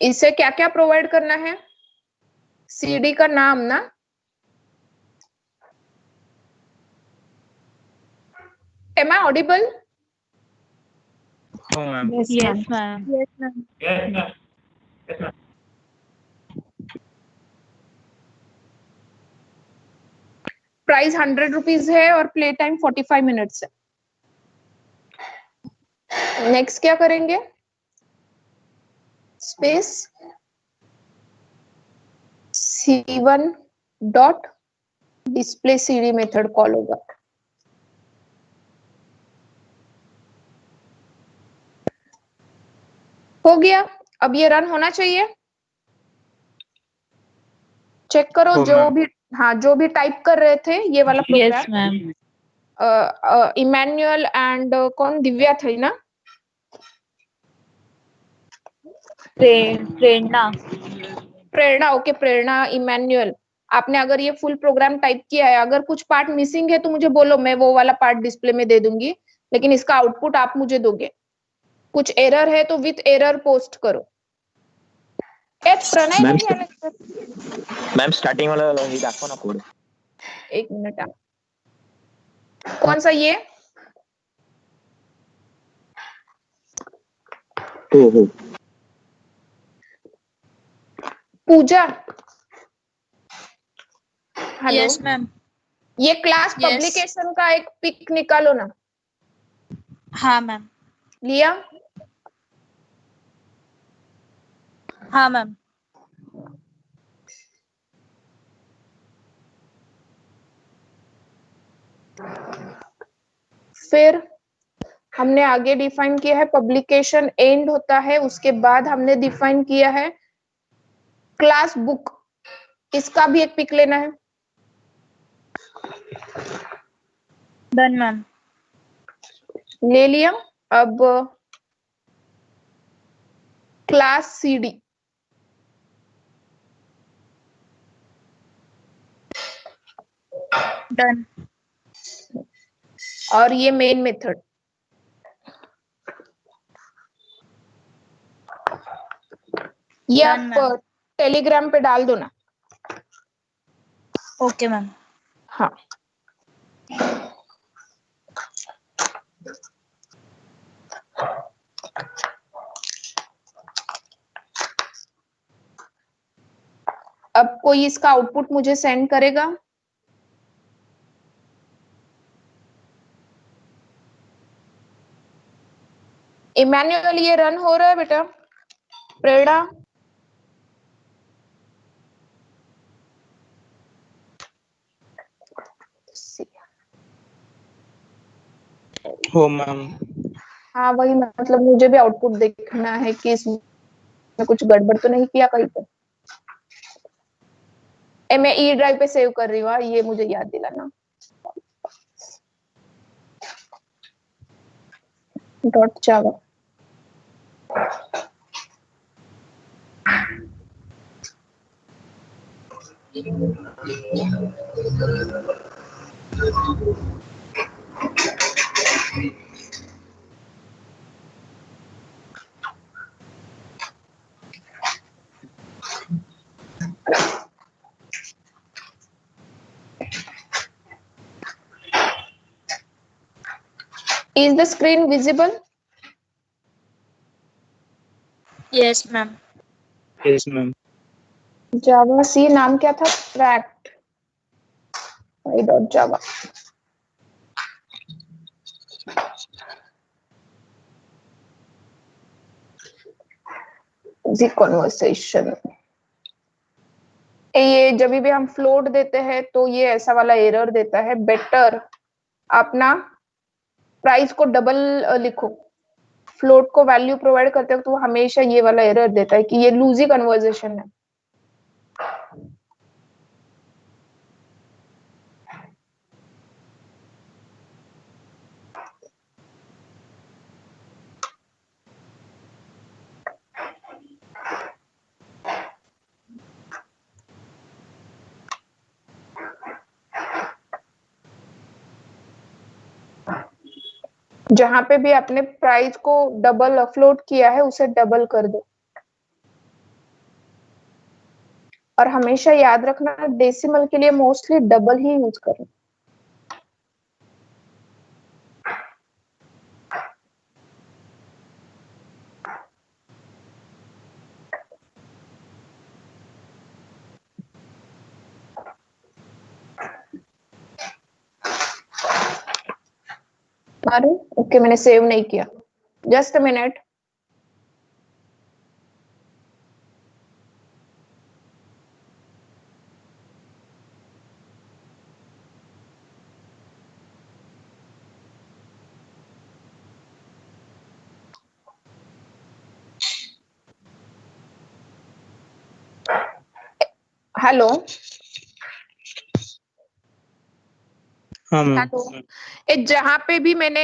इसे क्या क्या प्रोवाइड करना है, CD का नाम ना, एम आई ऑडिबल? हाँ ma'am. Yes, ma'am. Price 100 rupees है और प्ले टाइम 45 मिनट्स है। नेक्स्ट क्या करेंगे, space C1 dot display CD method call होगा। हो गया, अब ये रन होना चाहिए। चेक करो हो जो मैम। भी, हाँ जो भी टाइप कर रहे थे ये वाला Yes, programme, ma'am. Emmanuel and कौन, दिव्या थी ना, प्रेरणा. प्रेरणा, ओके प्रेरणा, इमैनुअल, आपने अगर ये फुल प्रोग्राम टाइप किया है, अगर कुछ पार्ट मिसिंग है तो मुझे बोलो, मैं वो वाला पार्ट डिस्प्ले में दे दूंगी, लेकिन इसका आउटपुट आप मुझे दोगे। कुछ एरर है तो विथ एरर पोस्ट करो। प्रणय मैम, नहीं आला इथं? मैम स्टार्टिंग वाला हे दाखवा ना कोड. एक मिनट आ, कौन सा ये, हो हो. पूजा? Hello, Yes, ma'am. ये क्लास Yes. पब्लिकेशन का एक पिक निकालो ना। हाँ मैम. लिया? हाँ मैम. फिर हमने आगे डिफाइन किया है पब्लिकेशन एंड होता है, उसके बाद हमने डिफाइन किया है क्लास बुक। इसका भी एक पिक लेना है। Done ma'am. ले लिया। अब क्लास CD, Done. और ये मेन मेथड। ये Done, आप टेलीग्राम पे डाल दो ना। Okay ma'am. हाँ, अब कोई इसका आउटपुट मुझे सेंड करेगा? इमैनुअल ये रन हो रहा है बेटा? प्रेरणा? हो मैम। हाँ वही, मतलब मुझे भी आउटपुट देखना है कि इसमें कुछ गड़बड़ तो नहीं किया कहीं पे। मैं ई ड्राइव पे सेव कर रही हूँ, ये मुझे याद दिलाना। .java। Is the screen visible? Yes, ma'am. Yes, ma'am. Java C नाम क्या था? Tract. Java. The conversation. ये जब भी हम फ्लोट देते हैं तो ये ऐसा वाला एरर देता है, बेटर अपना प्राइस को डबल लिखो। फ्लोट को वैल्यू प्रोवाइड करते हो तो हमेशा ये वाला एरर देता है कि ये लूजी कन्वर्सेशन है। जहां पे भी आपने प्राइस को डबल फ्लोट किया है उसे डबल कर दो। और हमेशा याद रखना डेसिमल के लिए मोस्टली डबल ही यूज करना। अरे ओके, मैंने सेव नहीं किया, जस्ट अ मिनट। हेलो हाँ मैम। हेलो, जहां पे भी मैंने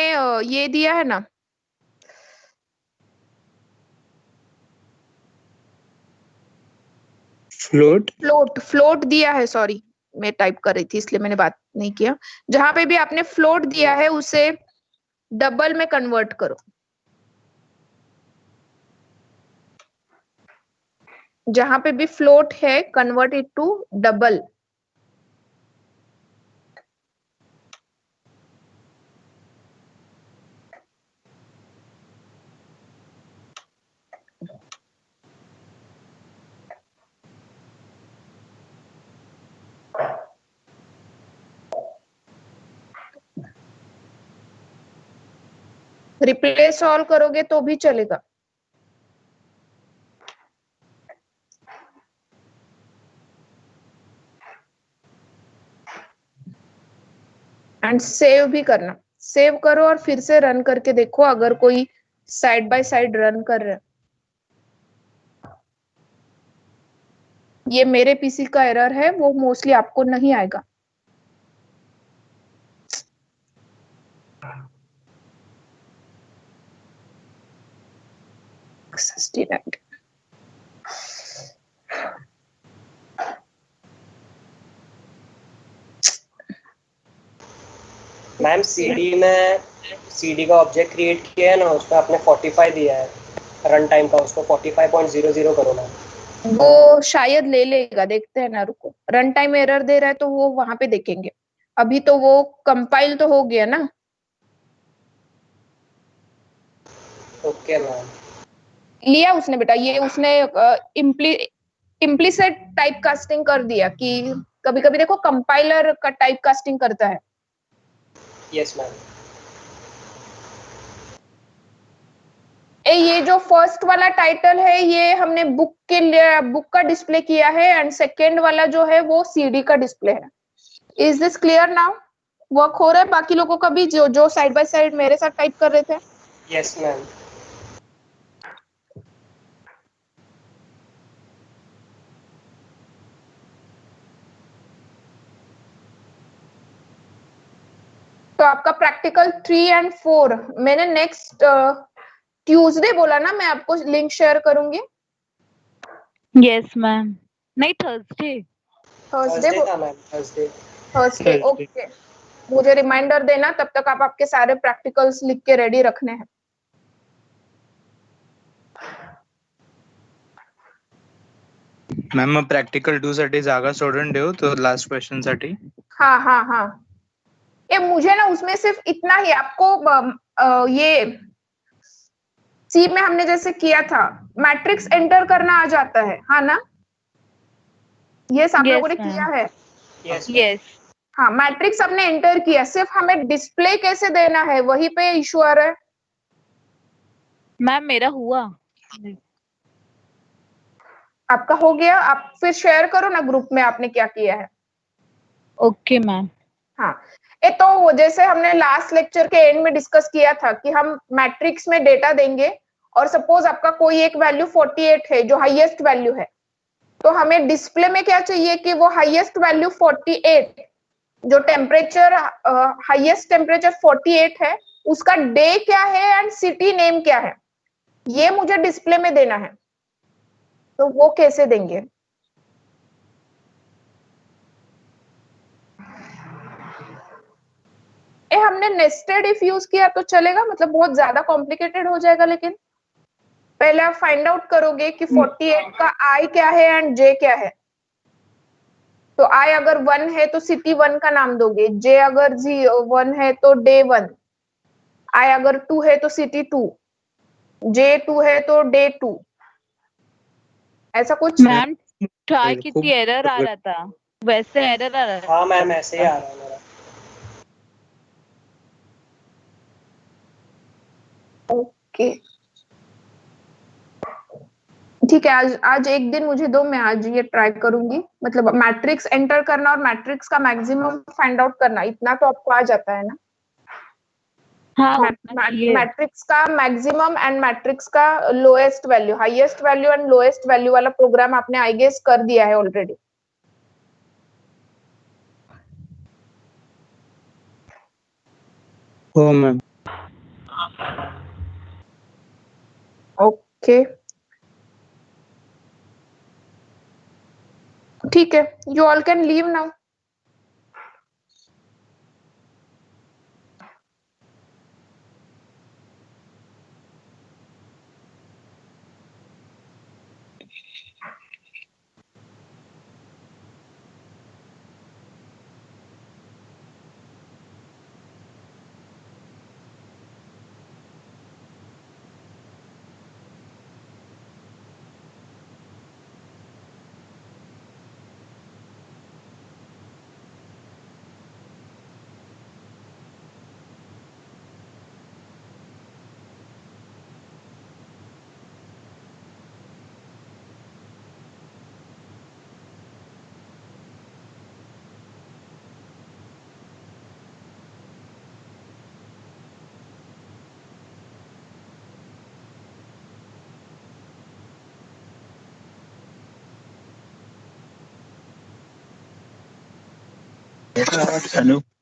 ये दिया है ना, फ्लोट दिया है, सॉरी मैं टाइप कर रही थी इसलिए मैंने बात नहीं किया। जहां पे भी आपने फ्लोट दिया है उसे डबल में कन्वर्ट करो। जहां पे भी फ्लोट है convert it to double. Replace all करोगे तो भी चलेगा। एंड सेव भी करना, सेव करो और फिर से रन करके देखो अगर कोई साइड बाय साइड रन कर रहा है। ये मेरे पीसी का एरर है, वो मोस्टली आपको नहीं आएगा। मैम सीडी का ऑब्जेक्ट क्रिएट किया है ना, उसका आपने 45 दिया है रन टाइम का, उसको 45.00 करो ना। वो शायद ले लेगा, देखते हैं ना, रुको। रन टाइम एरर दे रहा है तो वो वहां पे देखेंगे। अभी तो वो कंपाइल तो हो गया ना। Okay ma'am. लिया उसने बेटा, ये उसने इम्प्लीसिट टाइप कास्टिंग कर दिया कि कभी कभी देखो कंपाइलर का टाइप कास्टिंग करता है। Yes ma'am. ये जो फर्स्ट वाला टाइटल है ये हमने बुक के लिए बुक का डिस्प्ले किया है, एंड सेकेंड वाला जो है वो सीडी का डिस्प्ले है। Is this clear now? Work हो रहा है बाकी लोगों का भी, जो साइड बाय साइड मेरे साथ टाइप कर रहे थे? Yes ma'am. तो आपका प्रैक्टिकल 3 एंड 4 मैंने नेक्स्ट ट्यूसडे बोला ना, मैं आपको लिंक शेयर करूंगी। यस मैम, नहीं थर्सडे। थर्सडे था मैम, थर्सडे। Thursday okay. मुझे रिमाइंडर देना, तब तक आप आपके सारे प्रैक्टिकल्स लिख के रेडी रखने हैं। मॅम प्रॅक्टिकल 2 साठी जागा सोडून देऊ तो लास्ट क्वेश्चन साठी? हाँ हाँ हाँ, ये मुझे ना उसमें सिर्फ इतना ही आपको ये सी में हमने जैसे किया था, मैट्रिक्स एंटर करना आ जाता है, हाँ ना? ये आप Yes, लोगों ने ma'am. किया है। Yes Yes. हाँ, मैट्रिक्स हमने एंटर किया, सिर्फ हमें डिस्प्ले कैसे देना है वही पे इशू आ रहा है। मैम मेरा हुआ। आपका हो गया, आप फिर शेयर करो ना ग्रुप में आपने क्या किया है। Okay ma'am. हाँ, ये तो वो जैसे हमने लास्ट लेक्चर के एंड में डिस्कस किया था कि हम मैट्रिक्स में डेटा देंगे और सपोज आपका कोई एक वैल्यू 48 है जो हाईएस्ट वैल्यू है, तो हमें डिस्प्ले में क्या चाहिए कि वो हाईएस्ट वैल्यू 48 जो टेम्परेचर हाईएस्ट टेम्परेचर 48 है उसका डे क्या है एंड सिटी नेम क्या है, ये मुझे डिस्प्ले में देना है। तो वो कैसे देंगे? हमने नेस्टेड इफ यूज किया तो चलेगा, मतलब बहुत ज्यादा कॉम्प्लिकेटेड हो जाएगा, लेकिन पहले आप फाइंड आउट करोगे कि 48 का आई क्या है एंड जे क्या है। तो आई अगर 1 है तो सिटी 1 का नाम दोगे, जे अगर 1 है तो डे 1, आई अगर 2 है तो सिटी 2, जे 2 है तो डे 2, ऐसा कुछ। मैम ट्राई की थी, एरर आ रहा था, वैसे एरर आ रहा था। हाँ मैम ऐसे ही आ रहा है मेरा। ओके ठीक है, आज एक दिन मुझे दो, मैं आज ये ट्राई करूंगी, मतलब मैट्रिक्स एंटर करना और मैट्रिक्स का मैक्सिमम फाइंड आउट करना, इतना तो आपको आ जाता है ना? हाँ उतना चाहिए। मैट्रिक्स का मैक्सिमम एंड मैट्रिक्स का lowest value, highest value and lowest value वाला प्रोग्राम आपने आई गेस कर दिया है ऑलरेडी। हो मैम। ओके ठीक है, you all can leave now. Hello